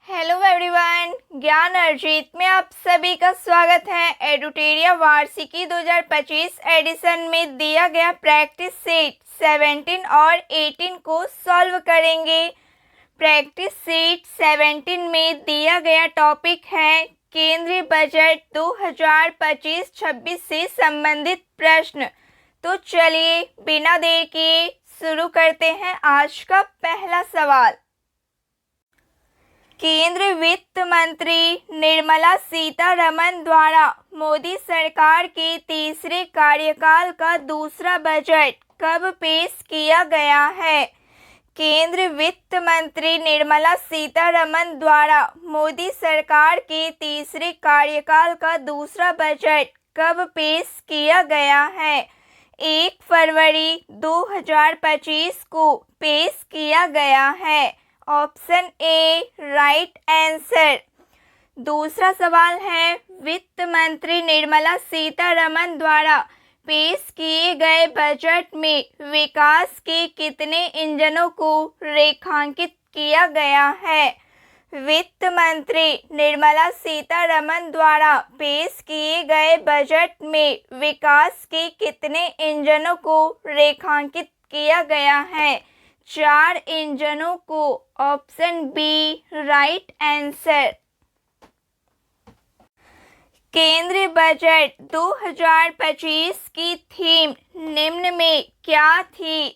Hello everyone, ज्ञान अर्जित में आप सभी का स्वागत है। एडुटेरिया वार्षिकी 2025 एडिशन में दिया गया प्रैक्टिस सेट 17 और 18 को सॉल्व करेंगे। प्रैक्टिस सेट 17 में दिया गया टॉपिक है केंद्रीय बजट 2025-26 से संबंधित प्रश्न। तो चलिए बिना देर किए शुरू करते हैं आज का पहला सवाल। केंद्रीय वित्त मंत्री निर्मला सीतारमण द्वारा मोदी सरकार के तीसरे कार्यकाल का दूसरा बजट कब पेश किया गया है? केंद्रीय वित्त मंत्री निर्मला सीतारमण द्वारा मोदी सरकार के तीसरे कार्यकाल का दूसरा बजट कब पेश किया गया है? 1 फरवरी 2025 को पेश किया गया है। Option A right answer. दूसरा सवाल है, वित्त मंत्री निर्मला सीतारमण द्वारा पेश किए गए बजट में विकास के कितने इंजनों को रेखांकित किया गया है? वित्त मंत्री निर्मला सीतारमण द्वारा पेश किए गए बजट में विकास के कितने इंजनों को रेखांकित किया गया है? 4 इंजनों को। Option B right answer. केंद्रीय बजट 2025 की थीम निम्न में क्या थी?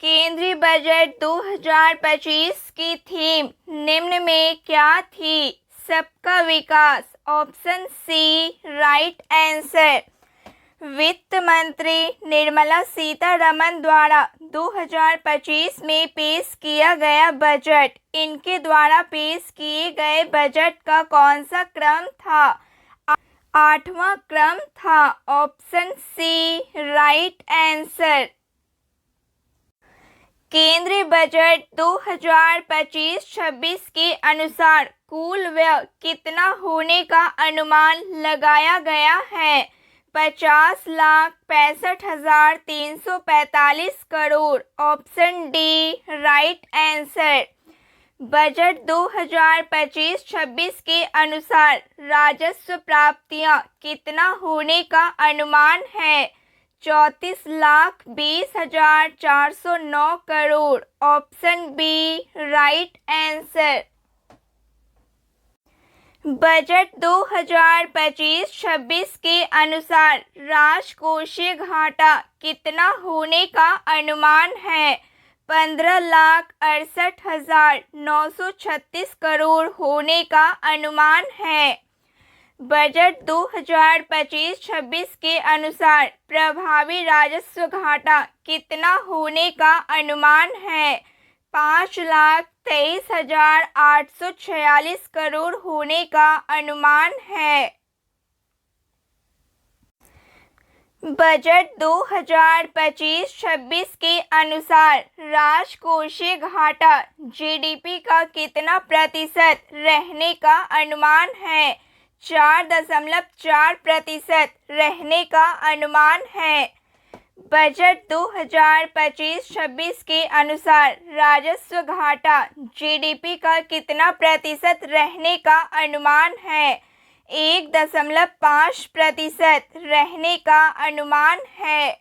केंद्रीय बजट 2025 की थीम निम्न में क्या थी? सबका विकास। Option C right answer. वित्त मंत्री निर्मला सीतारमण द्वारा 2025 में पेश किया गया बजट इनके द्वारा पेश किए गए बजट का कौन सा क्रम था? 8वां क्रम था। Option C right answer. केंद्रीय बजट 2025-26 के अनुसार कुल व्यय कितना होने का अनुमान लगाया गया है? 50,65,345 crore. Option D right answer. Budget 2025-26 के अनुसार राजस्व प्राप्तियां कितना होने का अनुमान है? 34,20,409 crore. Option B right answer. Budget 2025-26 के अनुसार राजकोषीय घाटा कितना होने का अनुमान है? 15,68,936 करोड़ होने का अनुमान है। बजट 2025-26 के अनुसार प्रभावी राजस्व घाटा कितना होने का अनुमान है? 5,23,846 करोड़ होने का अनुमान है। बजट 2025-26 के अनुसार राजकोषीय घाटा जीडीपी का कितना प्रतिशत रहने का अनुमान है? 4.4% रहने का अनुमान है। बजट 2025-26 के अनुसार राजस्व घाटा जीडीपी का कितना प्रतिशत रहने का अनुमान है? 1.5% रहने का अनुमान है।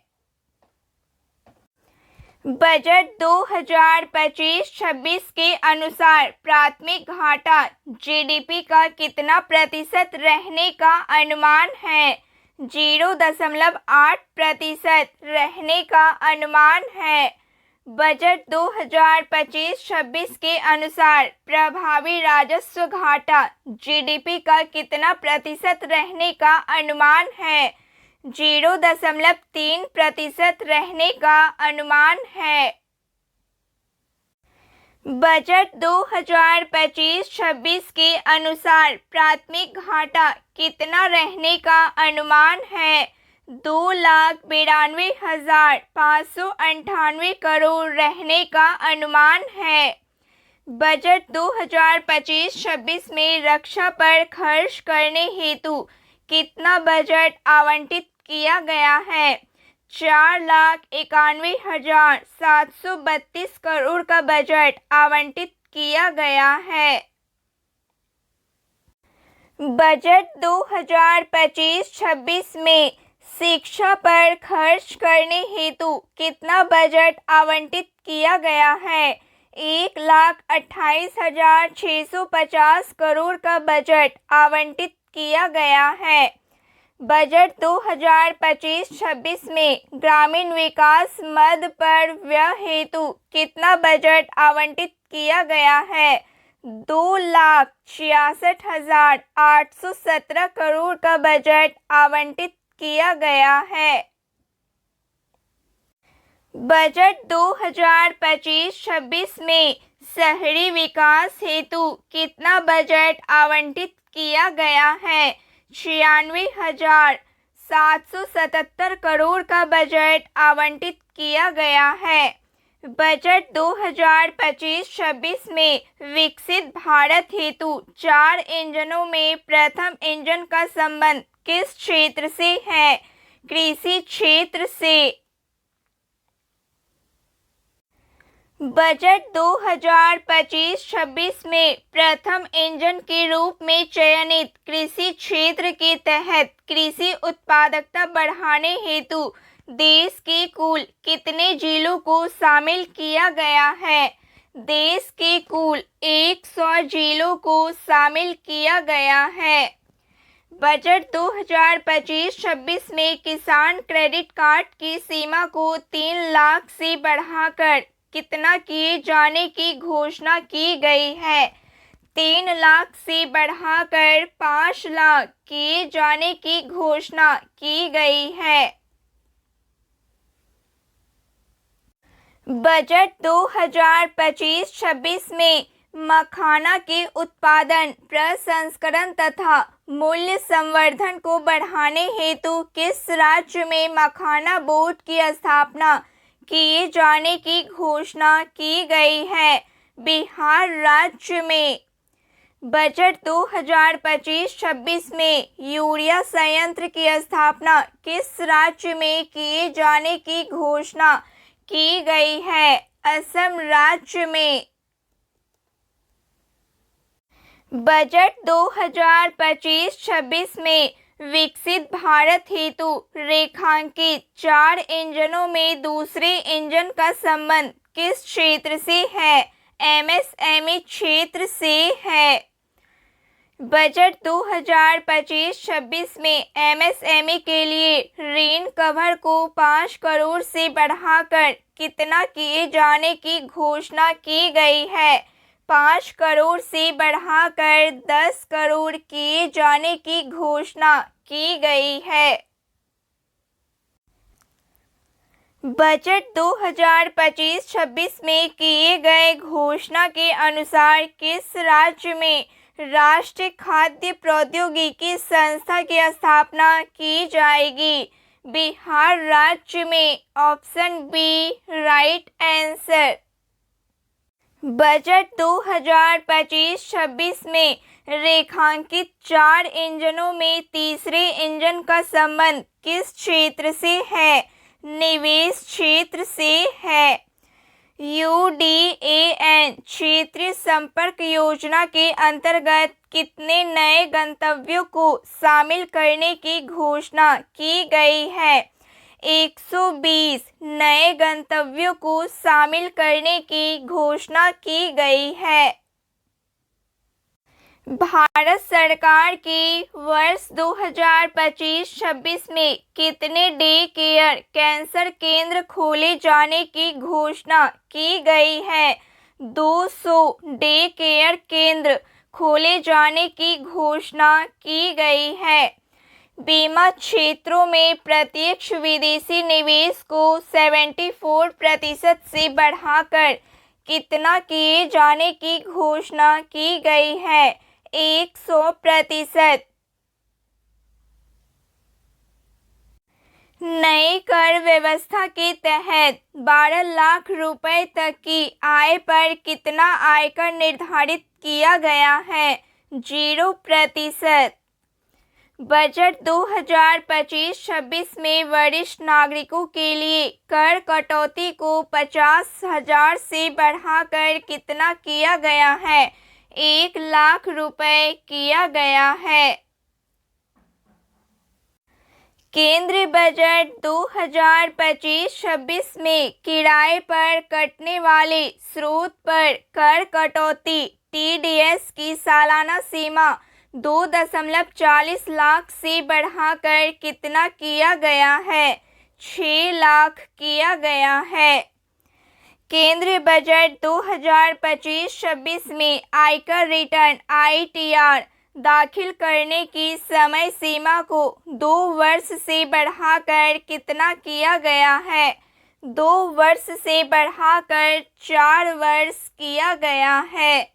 बजट 2025-26 के अनुसार प्राथमिक घाटा जीडीपी का कितना प्रतिशत रहने का अनुमान है? 0.8% रहने का अनुमान है। बजट 2025-26 के अनुसार प्रभावी राजस्व घाटा जीडीपी का कितना प्रतिशत रहने का अनुमान है? 0.3% रहने का अनुमान है। बजट 2025-26 के अनुसार प्राथमिक घाटा कितना रहने का अनुमान है? 2,92,598 करोड़ रहने का अनुमान है। बजट 2025-26 में रक्षा पर खर्च करने हेतु कितना बजट आवंटित किया गया है? 4,91,732 करोड़ का बजट आवंटित किया गया है। बजट 2025-26 में शिक्षा पर खर्च करने हेतु कितना बजट आवंटित किया गया है? 1,28,650 करोड़ का बजट आवंटित किया गया है। बजट 2025-26 में ग्रामीण विकास मद पर व्यय हेतु कितना बजट आवंटित किया गया है? 2,66,817 करोड़ का बजट आवंटित किया गया है। बजट 2025-26 में शहरी विकास हेतु कितना बजट आवंटित किया गया है? 96,777 करोड़ का बजट आवंटित किया गया है। बजट 2025-26 में विकसित भारत हेतु 4 इंजनों में प्रथम इंजन का संबंध किस क्षेत्र से है? कृषि क्षेत्र से। बजट 2025-26 में प्रथम इंजन के रूप में चयनित कृषि क्षेत्र के तहत कृषि उत्पादकता बढ़ाने हेतु देश के कुल कितने जिलों को शामिल किया गया है? देश के कुल 100 जिलों को शामिल किया गया है। बजट 2025-26 में किसान क्रेडिट कार्ड की सीमा को 3 लाख से बढ़ाकर कितना किए जाने की घोषणा की गई है? 3 लाख से बढ़ाकर 5 लाख किए जाने की घोषणा की गई है। बजट 2025-26 में मखाना के उत्पादन, प्रसंस्करण तथा मूल्य संवर्धन को बढ़ाने हेतु किस राज्य में मखाना बोर्ड की स्थापना किए जाने की घोषणा की गई है? बिहार राज्य में। बजट 2025-26 में यूरिया संयंत्र की स्थापना किस राज्य में किए जाने की घोषणा की गई है? असम राज्य में। बजट 2025-26 में विकसित भारत हेतु रेखांकित 4 इंजनों में दूसरे इंजन का संबंध किस क्षेत्र से है? एमएसएमई क्षेत्र से है। बजट 2025-26 में एमएसएमई के लिए ऋण कवर को 5 करोड़ से बढ़ाकर कितना किए जाने की घोषणा की गई है? 5 करोड़ से बढ़ाकर 10 करोड़ किए जाने की घोषणा की गई है। बजट 2025-26 में किए गए घोषणा के अनुसार किस राज्य में राष्ट्रीय खाद्य प्रौद्योगिकी संस्था की स्थापना की जाएगी? बिहार राज्य में। Option B right answer. Budget 2025-26 में रेखांकित 4 इंजनों में तीसरे इंजन का संबंध किस क्षेत्र से है? निवेश क्षेत्र से है। UDAN क्षेत्रीय संपर्क योजना के अंतर्गत कितने नए गंतव्यों को शामिल करने की घोषणा की गई है? 120 नए गंतव्यों को शामिल करने की घोषणा की गई है। भारत सरकार की वर्ष 2025-26 में कितने डे केयर कैंसर केंद्र खोले जाने की घोषणा की गई है? 200 डे केयर केंद्र खोले जाने की घोषणा की गई है। बीमा क्षेत्रों में प्रत्यक्ष विदेशी निवेश को 74% से बढ़ाकर कितना किए जाने की घोषणा की गई है? 100%। नई कर व्यवस्था के तहत 12 लाख रुपए तक की आय पर कितना आयकर निर्धारित किया गया है? 0%। बजट 2025-26 में वरिष्ठ नागरिकों के लिए कर कटौती को 50,000 से बढ़ाकर कितना किया गया है? 1 लाख रुपए किया गया है। केंद्रीय बजट 2025-26 में किराए पर कटने वाले स्रोत पर कर कटौती TDS की सालाना सीमा 2.40 लाख से बढ़ाकर कितना किया गया है? 6 लाख किया गया है। केंद्रीय बजट 2025-26 में आयकर रिटर्न ITR दाखिल करने की समय सीमा को 2 वर्ष से बढ़ाकर कितना किया गया है? 2 वर्ष से बढ़ाकर 4 वर्ष किया गया है।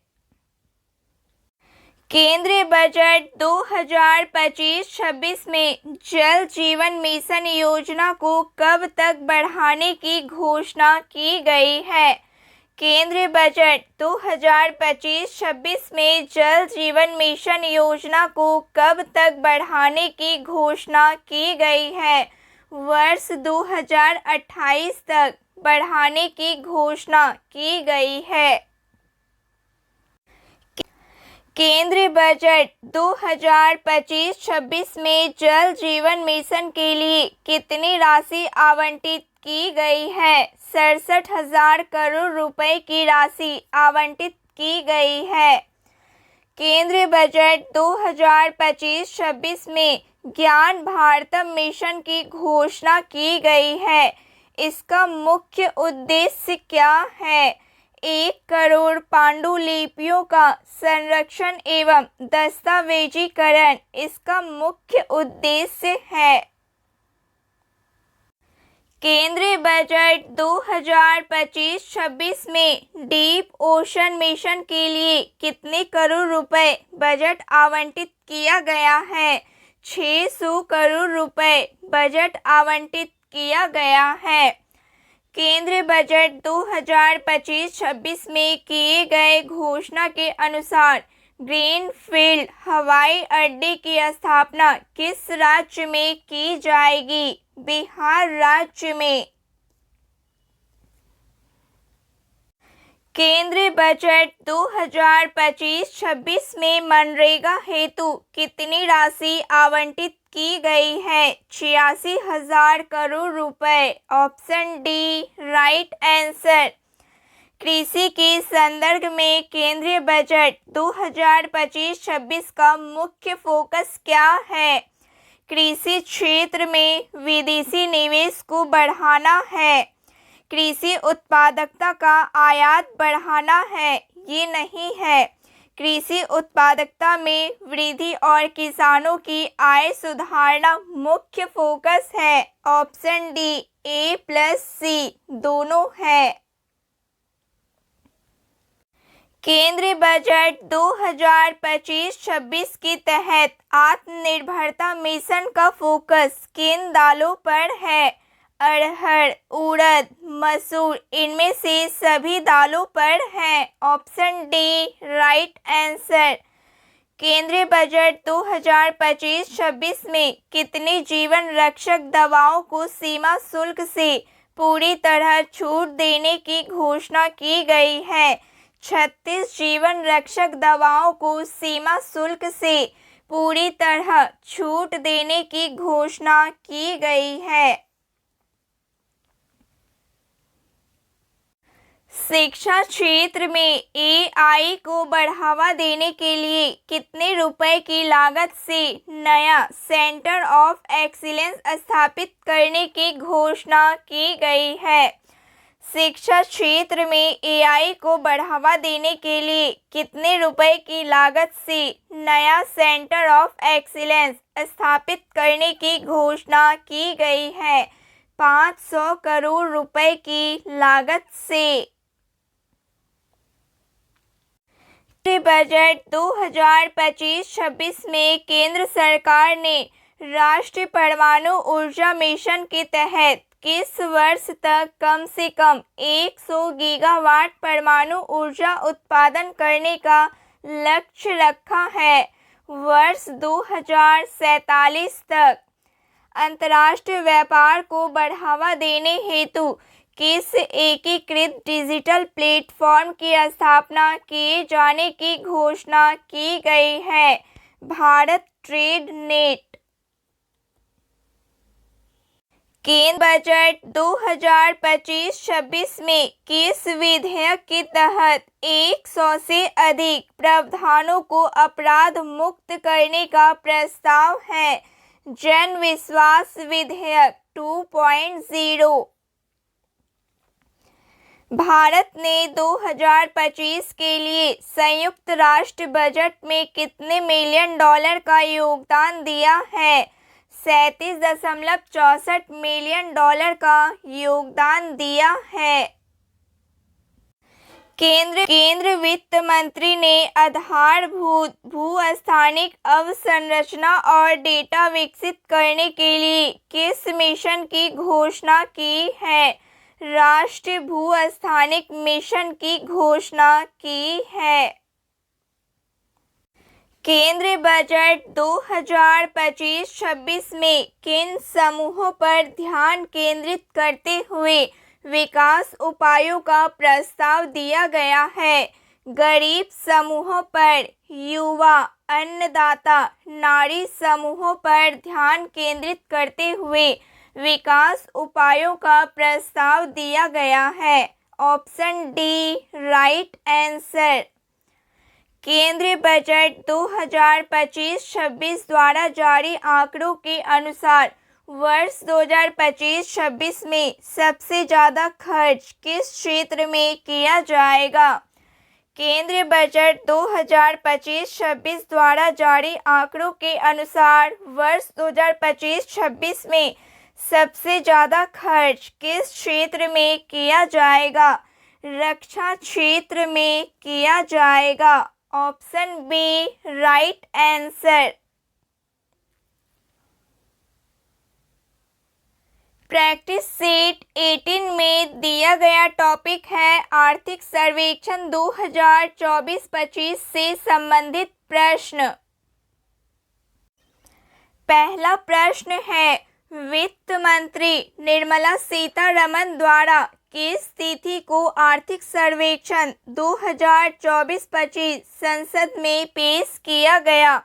केंद्रीय बजट 2025-26 में जल जीवन मिशन योजना को कब तक बढ़ाने की घोषणा की गई है? केंद्रीय बजट 2025-26 में जल जीवन मिशन योजना को कब तक बढ़ाने की घोषणा की गई है? वर्ष 2028 तक बढ़ाने की घोषणा की गई है। केंद्रीय बजट 2025-26 में जल जीवन मिशन के लिए कितनी राशि आवंटित की गई है? 67,000 करोड़ रुपए की राशि आवंटित की गई है। केंद्रीय बजट 2025-26 में ज्ञान भारतम मिशन की घोषणा की गई है। इसका मुख्य उद्देश्य क्या है? 1 करोड़ पांडुलिपियों का संरक्षण एवं दस्तावेजीकरण इसका मुख्य उद्देश्य है। केंद्रीय बजट 2025-26 में डीप ओशन मिशन के लिए कितने करोड़ रुपए बजट आवंटित किया गया है? 600 करोड़ रुपए बजट आवंटित किया गया है। केंद्रीय बजट 2025-26 में किए गए घोषणा के अनुसार ग्रीनफील्ड हवाई अड्डे की स्थापना किस राज्य में की जाएगी? बिहार राज्य में। केंद्रीय बजट 2025-26 में मनरेगा हेतु कितनी राशि आवंटित की गई है? 86,000 करोड़ रुपए। Option D right answer. कृषि के संदर्भ में केंद्रीय बजट 2025-26 का मुख्य फोकस क्या है? कृषि क्षेत्र में विदेशी निवेश को बढ़ाना है। कृषि उत्पादकता का आयात बढ़ाना है, ये नहीं है। कृषि उत्पादकता में वृद्धि और किसानों की आय सुधारना मुख्य फोकस है। ऑप्शन डी A+C दोनों है। केंद्रीय बजट 2025-26 के तहत आत्मनिर्भरता मिशन का फोकस किन दालों पर है? अरहर, उड़द, मसूर, इनमें से सभी दालों पर है। Option D right answer. केंद्रीय बजट 2025-26 में कितनी जीवन रक्षक दवाओं को सीमा शुल्क से पूरी तरह छूट देने की घोषणा की गई है? 36 जीवन रक्षक दवाओं को सीमा शुल्क से पूरी तरह छूट देने की घोषणा की गई है। शिक्षा क्षेत्र में AI को बढ़ावा देने के लिए कितने रुपए की लागत से नया सेंटर ऑफ एक्सीलेंस स्थापित करने की घोषणा की गई है? शिक्षा क्षेत्र में AI को बढ़ावा देने के लिए कितने रुपए की लागत से नया सेंटर ऑफ एक्सीलेंस स्थापित करने की घोषणा की गई है? 500 करोड़ रुपए की लागत से। बजट 2025-26 में केंद्र सरकार ने राष्ट्रीय परमाणु ऊर्जा मिशन के तहत किस वर्ष तक कम से कम 100 गीगावाट परमाणु ऊर्जा उत्पादन करने का लक्ष्य रखा है? वर्ष 2047 तक। अंतर्राष्ट्रीय व्यापार को बढ़ावा देने हेतु किस एकीकृत डिजिटल प्लेटफॉर्म की स्थापना किए जाने की घोषणा की गई है? Bharat trade net. केंद्र बजट 2025-26 में किस विधेयक के तहत 100 से अधिक प्रावधानों को अपराध मुक्त करने का प्रस्ताव है? जन विश्वास विधेयक 2.0। भारत ने 2025 के लिए संयुक्त राष्ट्र बजट में कितने मिलियन डॉलर का योगदान दिया है? 37.64 मिलियन डॉलर का योगदान दिया है। केंद्र वित्त मंत्री ने आधारभूत भू-स्थानिक अवसंरचना और डेटा विकसित करने के लिए किस मिशन की घोषणा की है? राष्ट्रीय भू-स्थानिक मिशन की घोषणा की है। केंद्रीय बजट 2025-26 में किन समूहों पर ध्यान केंद्रित करते हुए विकास उपायों का प्रस्ताव दिया गया है? गरीब समूहों पर, युवा, अन्नदाता, नारी समूहों पर ध्यान केंद्रित करते हुए विकास उपायों का प्रस्ताव दिया गया है। Option D right answer. केंद्रीय बजट 2025-26 द्वारा जारी आंकड़ों के अनुसार वर्ष 2025-26 में सबसे ज़्यादा खर्च किस क्षेत्र में किया जाएगा? केंद्रीय बजट 2025-26 द्वारा जारी आंकड़ों के अनुसार वर्ष 2025-26 में सबसे ज़्यादा खर्च किस क्षेत्र में किया जाएगा? रक्षा क्षेत्र में किया जाएगा। Option B right answer. Practice set 18 में दिया गया टॉपिक है आर्थिक सर्वेक्षण 2024-25 से संबंधित प्रश्न। पहला प्रश्न है, वित्त मंत्री निर्मला सीतारमण द्वारा किस तिथि को आर्थिक सर्वेक्षण 2024-25 संसद में पेश किया गया?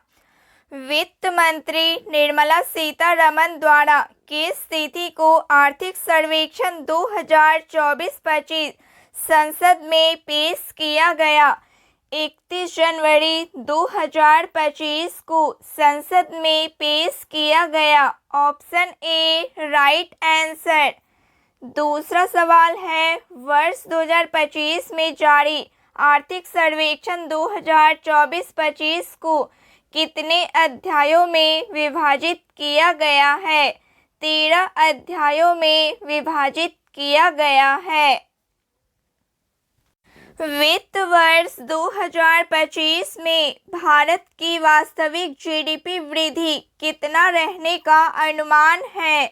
वित्त मंत्री निर्मला सीतारमण द्वारा किस तिथि को आर्थिक सर्वेक्षण 2024-25 संसद में पेश किया गया? 31 जनवरी 2025 को संसद में पेश किया गया। Option A right answer. दूसरा सवाल है, वर्ष 2025 में जारी आर्थिक सर्वेक्षण 2024-25 को कितने अध्यायों में विभाजित किया गया है? 13 अध्यायों में विभाजित किया गया है। वित्त वर्ष 2025 में भारत की वास्तविक जीडीपी वृद्धि कितना रहने का अनुमान है?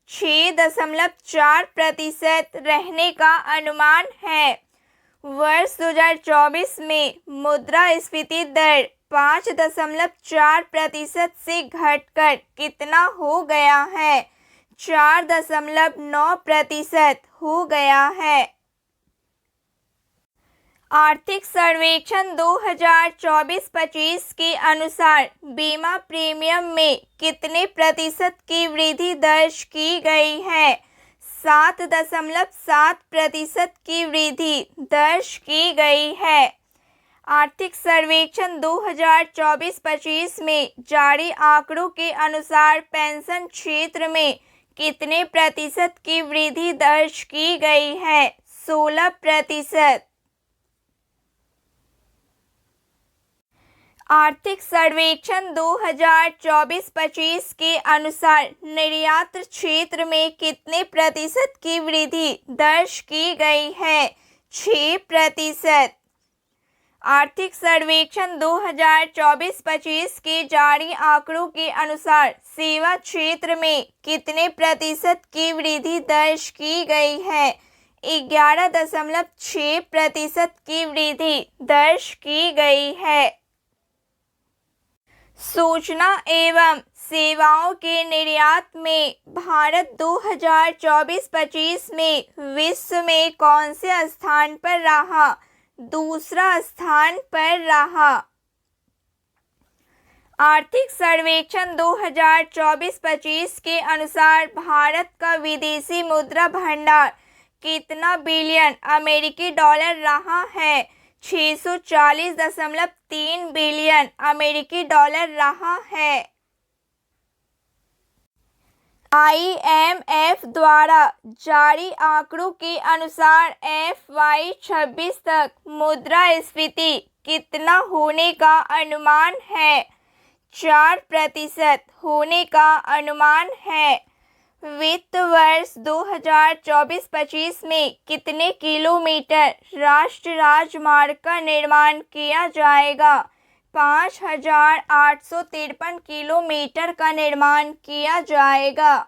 6.4% रहने का अनुमान है। वर्ष 2024 में मुद्रास्फीति दर 5.4% से घटकर कितना हो गया है? 4.9% हो गया है। आर्थिक सर्वेक्षण 2024-25 के अनुसार बीमा प्रीमियम में कितने प्रतिशत की वृद्धि दर्ज की गई है? 7.7% की वृद्धि दर्ज की गई है। आर्थिक सर्वेक्षण 2024-25 में जारी आंकड़ों के अनुसार पेंशन क्षेत्र में कितने प्रतिशत की वृद्धि दर्ज की गई है? 16%। आर्थिक सर्वेक्षण 2024-25 के अनुसार निर्यात क्षेत्र में कितने प्रतिशत की वृद्धि दर्ज की गई है? 6%। आर्थिक सर्वेक्षण 2024-25 के जारी आंकड़ों के अनुसार सेवा क्षेत्र में कितने प्रतिशत की वृद्धि दर्ज की गई है? 11.6% की वृद्धि दर्ज की गई है। सूचना एवं सेवाओं के निर्यात में भारत 2024-25 में विश्व में कौन से स्थान पर रहा? दूसरा स्थान पर रहा। आर्थिक सर्वेक्षण 2024-25 के अनुसार भारत का विदेशी मुद्रा भंडार कितना बिलियन अमेरिकी डॉलर रहा है? 640.3 बिलियन अमेरिकी डॉलर रहा है। IMF द्वारा जारी आंकड़ों के अनुसार FY26 तक मुद्रास्फीति कितना होने का अनुमान है? 4% होने का अनुमान है। वित्त वर्ष 2024-25 में कितने किलोमीटर राष्ट्रीय राजमार्ग का निर्माण किया जाएगा? 5,853 किलोमीटर का निर्माण किया जाएगा।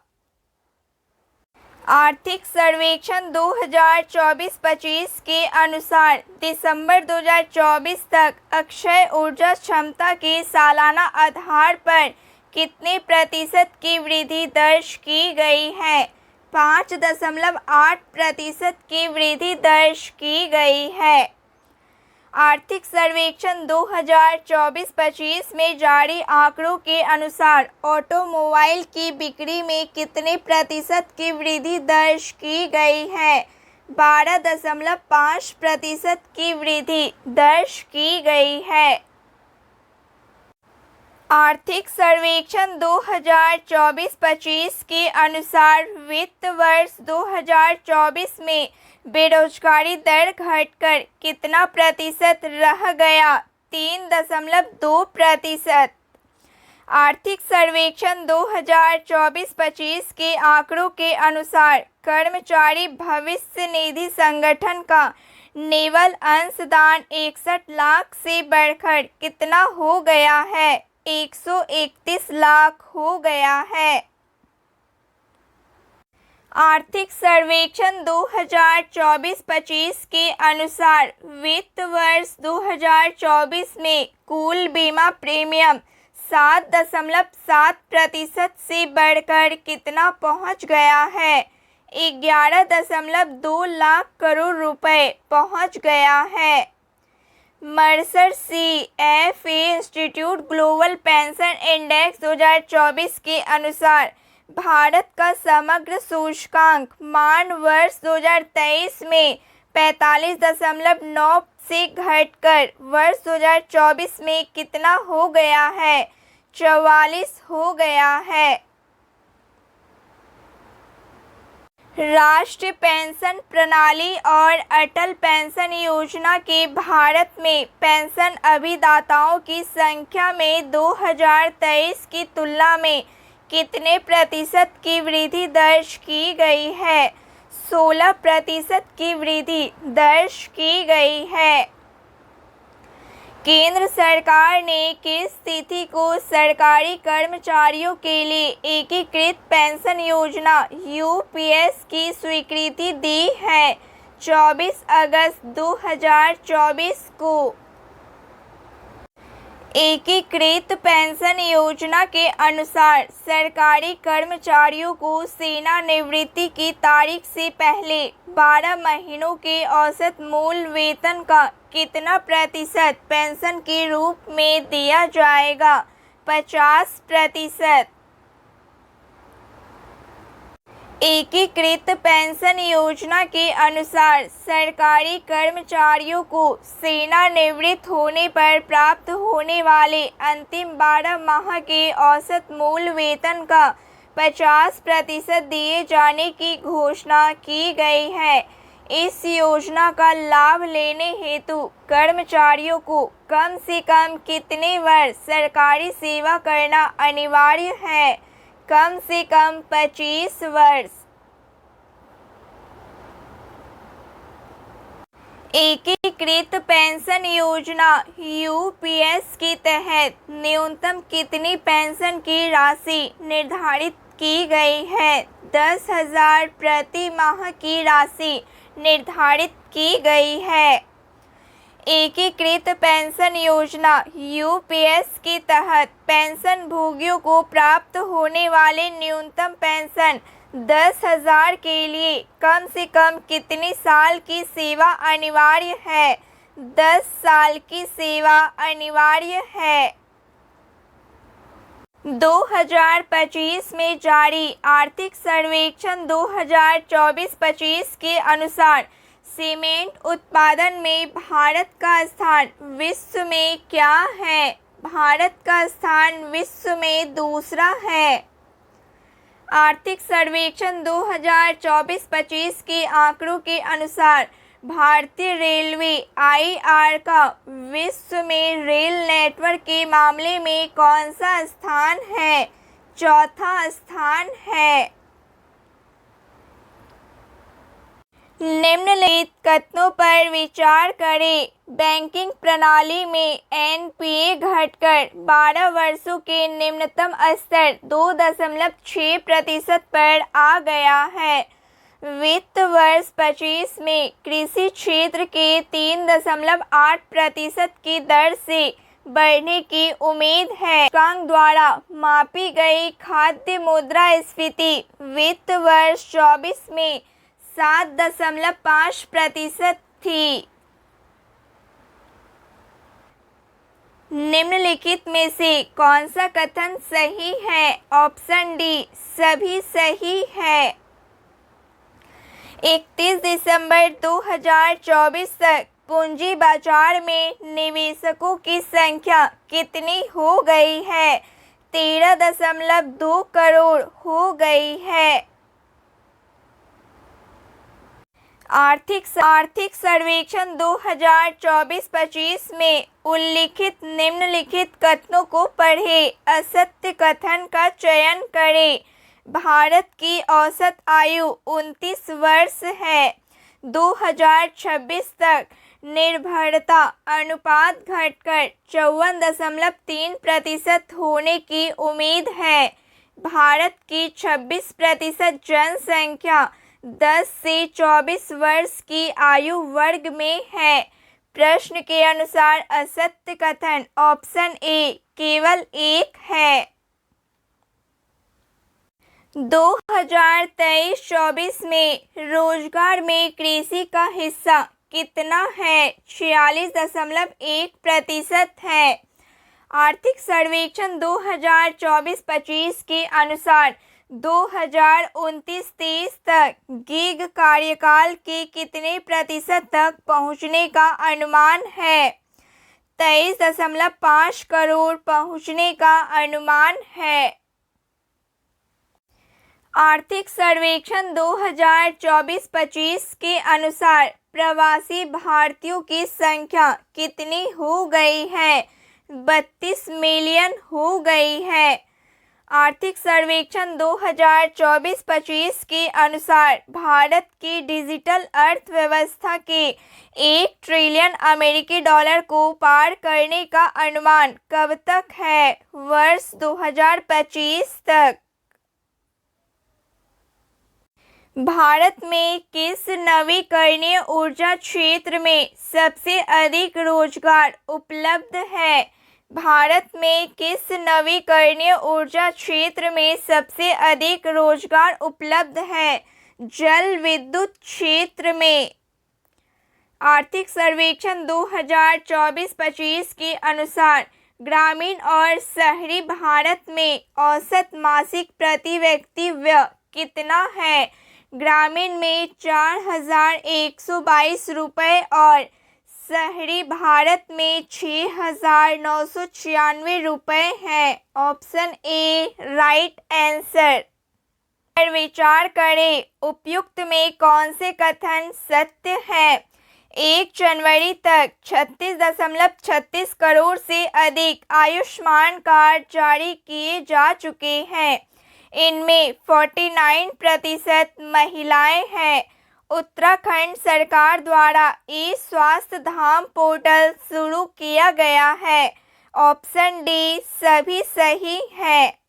आर्थिक सर्वेक्षण 2024-25 के अनुसार दिसंबर 2024 तक अक्षय ऊर्जा क्षमता के सालाना आधार पर कितने प्रतिशत की वृद्धि दर्ज की गई है? 5.8% की वृद्धि दर्ज की गई है। आर्थिक सर्वेक्षण 2024-25 में जारी आंकड़ों के अनुसार ऑटोमोबाइल की बिक्री में कितने प्रतिशत की वृद्धि दर्ज की गई है? 12.5% की वृद्धि दर्ज की गई है। आर्थिक सर्वेक्षण 2024-25 के अनुसार वित्त वर्ष 2024 में बेरोजगारी दर घटकर कितना प्रतिशत रह गया? 3.2%। आर्थिक सर्वेक्षण 2024-25 के आंकड़ों के अनुसार कर्मचारी भविष्य निधि संगठन का निवल अंशदान 61 लाख से बढ़कर कितना हो गया है? 131 लाख हो गया है। आर्थिक सर्वेक्षण 2024-25 के अनुसार वित्त वर्ष 2024 में कुल बीमा प्रीमियम 7.7% से बढ़कर कितना पहुंच गया है? 11.2 लाख करोड़ रुपए पहुंच गया है। Mercer CFA institute global pension index 2024 के अनुसार भारत का समग्र सूचकांक मान वर्ष 2023 में 45.9 से घटकर वर्ष 2024 में कितना हो गया है? 44 हो गया है। राष्ट्रीय पेंशन प्रणाली और अटल पेंशन योजना के भारत में पेंशन अभिदाताओं की संख्या में 2023 की तुलना में कितने प्रतिशत की वृद्धि दर्ज की गई है? 16% की वृद्धि दर्ज की गई है। केंद्र सरकार ने किस तिथि को सरकारी कर्मचारियों के लिए एकीकृत पेंशन योजना UPS की स्वीकृति दी है? 24 अगस्त 2024 को। एकीकृत पेंशन योजना के अनुसार सरकारी कर्मचारियों को सेवानिवृत्ति की तारीख से पहले 12 महीनों के औसत मूल वेतन का कितना प्रतिशत पेंशन के रूप में दिया जाएगा? 50%। एकीकृत पेंशन योजना के अनुसार सरकारी कर्मचारियों को सेवानिवृत्त होने पर प्राप्त होने वाले अंतिम 12 माह के औसत मूल वेतन का 50% दिए जाने की घोषणा की गई है। इस योजना का लाभ लेने हेतु कर्मचारियों को कम से कम कितने वर्ष सरकारी सेवा करना अनिवार्य है? कम से कम 25 वर्ष। एकीकृत पेंशन योजना UPS के तहत न्यूनतम कितनी पेंशन की राशि निर्धारित की गई है? 10,000 प्रति माह की राशि निर्धारित की गई है। एकीकृत पेंशन योजना यूपीएस के तहत पेंशन भोगियों को प्राप्त होने वाले न्यूनतम पेंशन 10,000 के लिए कम से कम कितने साल की सेवा अनिवार्य है? 10 साल की सेवा अनिवार्य है। 2025 में जारी आर्थिक सर्वेक्षण 2024-25 के अनुसार सीमेंट उत्पादन में भारत का स्थान विश्व में क्या है? भारत का स्थान विश्व में दूसरा है। आर्थिक सर्वेक्षण 2024-25 के आंकड़ों के अनुसार भारतीय रेलवे आईआर का विश्व में रेल नेटवर्क के मामले में कौन सा स्थान है? चौथा स्थान है। निम्नलिखित कथनों पर विचार करें। बैंकिंग प्रणाली में एनपीए घटकर 12 वर्षों के निम्नतम स्तर 2.6% पर आ गया है। वित्त वर्ष 25 में कृषि क्षेत्र के 3.8% की दर से बढ़ने की उम्मीद है। सूचकांक द्वारा मापी गई खाद्य मुद्रास्फीति वित्त वर्ष 24 में 7.5% थी। निम्नलिखित में से कौन सा कथन सही है? ऑप्शन डी सभी सही है। 31 दिसंबर 2024 तक पूंजी बाजार में निवेशकों की संख्या कितनी हो गई है? 13.2 करोड़ हो गई है। आर्थिक सर्वेक्षण 2024-25 में उल्लिखित निम्नलिखित कथनों को पढ़ें। असत्य कथन का चयन करें। भारत की औसत आयु 29 वर्ष है। 2026 तक निर्भरता अनुपात घटकर 54.3% होने की उम्मीद है। भारत की 26% जनसंख्या 10 से 24 वर्ष की आयु वर्ग में है। प्रश्न के अनुसार असत्य कथन ऑप्शन ए केवल एक है। 2023-24 में रोजगार में कृषि का हिस्सा कितना है? 46.1% है। आर्थिक सर्वेक्षण 2024-25 के अनुसार 2029-30 तक गिग कार्यकाल के कितने प्रतिशत तक पहुंचने का अनुमान है? 23.5 करोड़ पहुंचने का अनुमान है। आर्थिक सर्वेक्षण 2024-25 के अनुसार प्रवासी भारतीयों की संख्या कितनी हो गई है? 32 मिलियन हो गई है। आर्थिक सर्वेक्षण 2024-25 के अनुसार भारत की डिजिटल अर्थव्यवस्था के 1 ट्रिलियन अमेरिकी डॉलर को पार करने का अनुमान कब तक है? वर्ष 2025 तक। भारत में किस नवीकरणीय ऊर्जा क्षेत्र में सबसे अधिक रोजगार उपलब्ध है? भारत में किस नवीकरणीय ऊर्जा क्षेत्र में सबसे अधिक रोजगार उपलब्ध है? जल विद्युत क्षेत्र में। आर्थिक सर्वेक्षण 2024-25 के अनुसार ग्रामीण और शहरी भारत में औसत मासिक प्रति व्यक्ति व्यय कितना है? ग्रामीण में 4,122 रुपये और शहरी भारत में 6,996 रुपये है। Option A right answer. पर विचार करें, उपयुक्त में कौन से कथन सत्य है? 1 जनवरी तक 36.36 करोड़ से अधिक आयुष्मान कार्ड जारी किए जा चुके हैं। इनमें 49% महिलाएं हैं। उत्तराखंड सरकार द्वारा ई-स्वास्थ्य धाम पोर्टल शुरू किया गया है। ऑप्शन डी सभी सही है।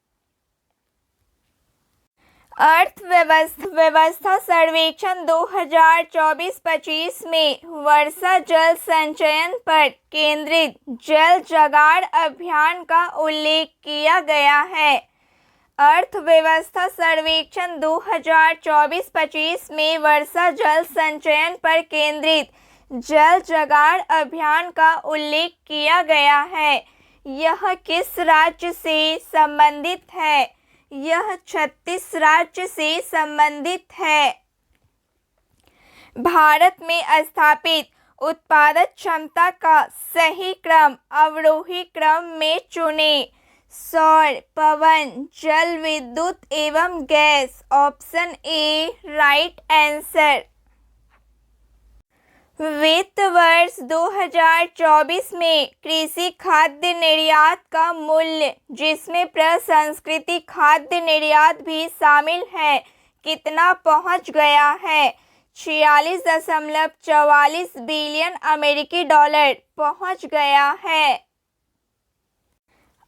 अर्थव्यवस्था सर्वेक्षण 2024-25 में वर्षा जल संचयन पर केंद्रित जल जगाड़ अभियान का उल्लेख किया गया है। अर्थव्यवस्था सर्वेक्षण 2024-25 में वर्षा जल संचयन पर केंद्रित जल जगाड़ अभियान का उल्लेख किया गया है। यह किस राज्य से संबंधित है? यह 36 राज्य से संबंधित है। भारत में स्थापित उत्पादक क्षमता का सही क्रम अवरोही क्रम में चुनें। सौर, पवन, जल विद्युत एवं gas. Option A right answer. वित्त वर्ष 2024 में कृषि खाद्य निर्यात का मूल्य, जिसमें प्रसंस्कृत खाद्य निर्यात भी शामिल है, कितना पहुंच गया है? 46.44 बिलियन अमेरिकी डॉलर पहुंच गया है।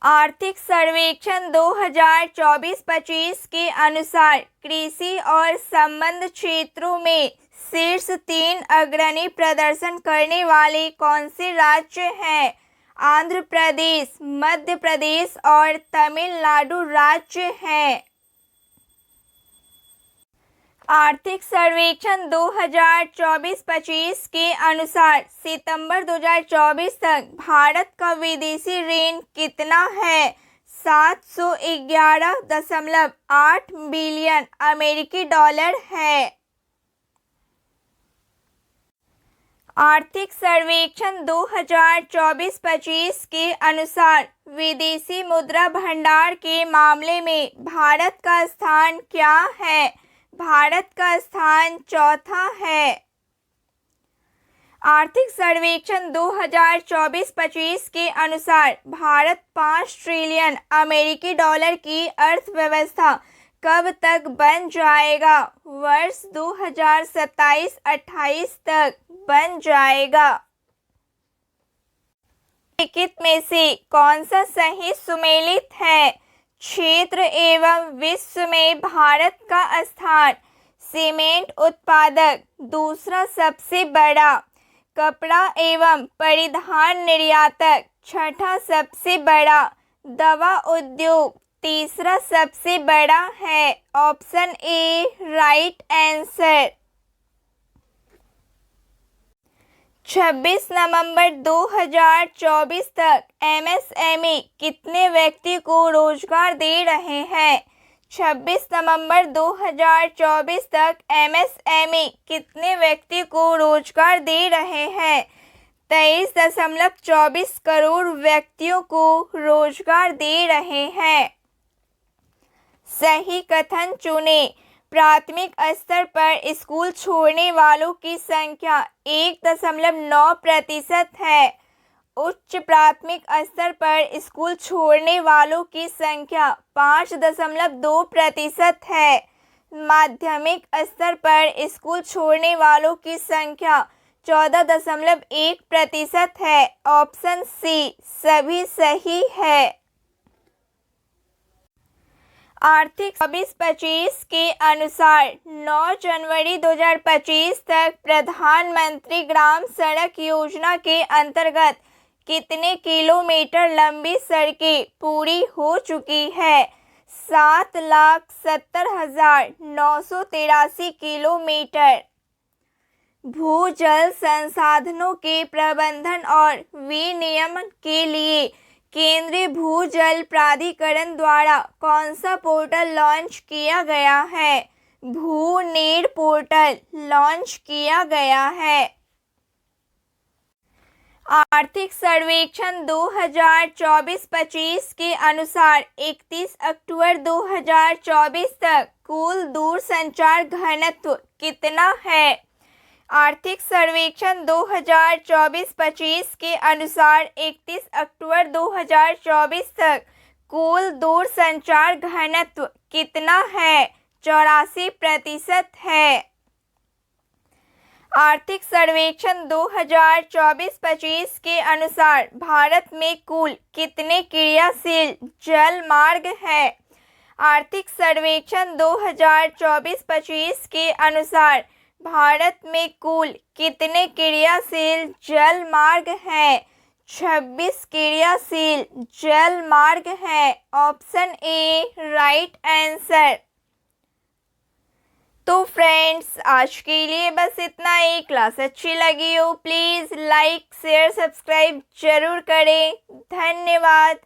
आर्थिक सर्वेक्षण 2024-25 के अनुसार कृषि और संबद्ध क्षेत्रों में शीर्ष 3 अग्रणी प्रदर्शन करने वाले कौन से राज्य हैं? आंध्र प्रदेश, मध्य प्रदेश और तमिलनाडु राज्य हैं। आर्थिक सर्वेक्षण 2024-25 के अनुसार सितंबर 2024 तक भारत का विदेशी ऋण कितना है? 711.8 बिलियन अमेरिकी डॉलर है। आर्थिक सर्वेक्षण 2024-25 के अनुसार विदेशी मुद्रा भंडार के मामले में भारत का स्थान क्या है? भारत का स्थान चौथा है। आर्थिक सर्वेक्षण 2024-25 के अनुसार भारत 5 ट्रिलियन अमेरिकी डॉलर की अर्थव्यवस्था कब तक बन जाएगा? वर्ष 2027-28 तक बन जाएगा। निम्नलिखित में से कौन सा सही सुमेलित है? क्षेत्र एवं विश्व में भारत का स्थान सीमेंट उत्पादक दूसरा सबसे बड़ा, कपड़ा एवं परिधान निर्यातक छठा सबसे बड़ा, दवा उद्योग तीसरा सबसे बड़ा है। Option A right answer. 26 नवंबर 2024 तक एमएसएमई कितने व्यक्ति को रोजगार दे रहे हैं? 26 नवंबर 2024 तक एमएसएमई कितने व्यक्ति को रोजगार दे रहे हैं? 23.24 करोड़ व्यक्तियों को रोजगार दे रहे हैं। सही कथन चुनें। प्राथमिक स्तर पर स्कूल छोड़ने वालों की संख्या 1.9% है। उच्च प्राथमिक स्तर पर स्कूल छोड़ने वालों की संख्या 5.2% है। माध्यमिक स्तर पर स्कूल छोड़ने वालों की संख्या 14.1% है। ऑप्शन सी सभी सही है। आर्थिक 24-25 के अनुसार 9 जनवरी 2025 तक प्रधानमंत्री ग्राम सड़क योजना के अंतर्गत कितने किलोमीटर लंबी सड़कें पूरी हो चुकी है? 7,70,983 किलोमीटर। भूजल संसाधनों के प्रबंधन और विनियमन के लिए केंद्रीय भूजल प्राधिकरण द्वारा कौन सा पोर्टल लॉन्च किया गया है? भूनीर पोर्टल लॉन्च किया गया है। आर्थिक सर्वेक्षण 2024-25 के अनुसार 31 अक्टूबर 2024 तक कुल दूरसंचार घनत्व कितना है? आर्थिक सर्वेक्षण 2024-25 के अनुसार 31 अक्टूबर 2024 तक कुल दूरसंचार घनत्व कितना है? 84% है। आर्थिक सर्वेक्षण 2024-25 के अनुसार भारत में कुल कितने क्रियाशील जल मार्ग हैं? आर्थिक सर्वेक्षण 2024-25 के अनुसार भारत में कुल कितने क्रियाशील जल मार्ग हैं? 26 क्रियाशील जल मार्ग हैं। Option A right answer. तो फ्रेंड्स, आज के लिए बस इतना ही। क्लास अच्छी लगी हो प्लीज़ लाइक शेयर सब्सक्राइब जरूर करें। धन्यवाद।